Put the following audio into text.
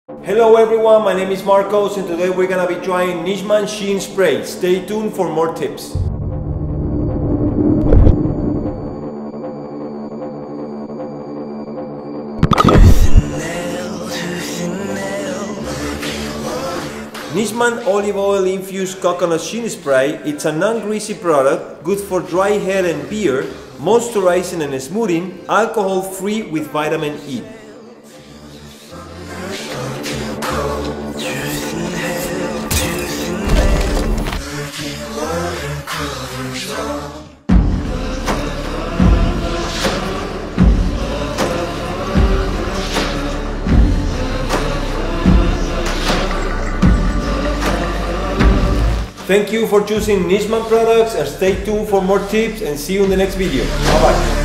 Hello everyone, my name is Marcos and today we're gonna be trying Nishman Sheen spray. Stay tuned for more tips. Nishman olive oil infused coconut sheen spray. It's a non-greasy product, good for dry hair and beard, moisturizing and smoothing, alcohol free with vitamin E. Thank you for choosing Nishman products and stay tuned for more tips and see you in the next video. Bye bye.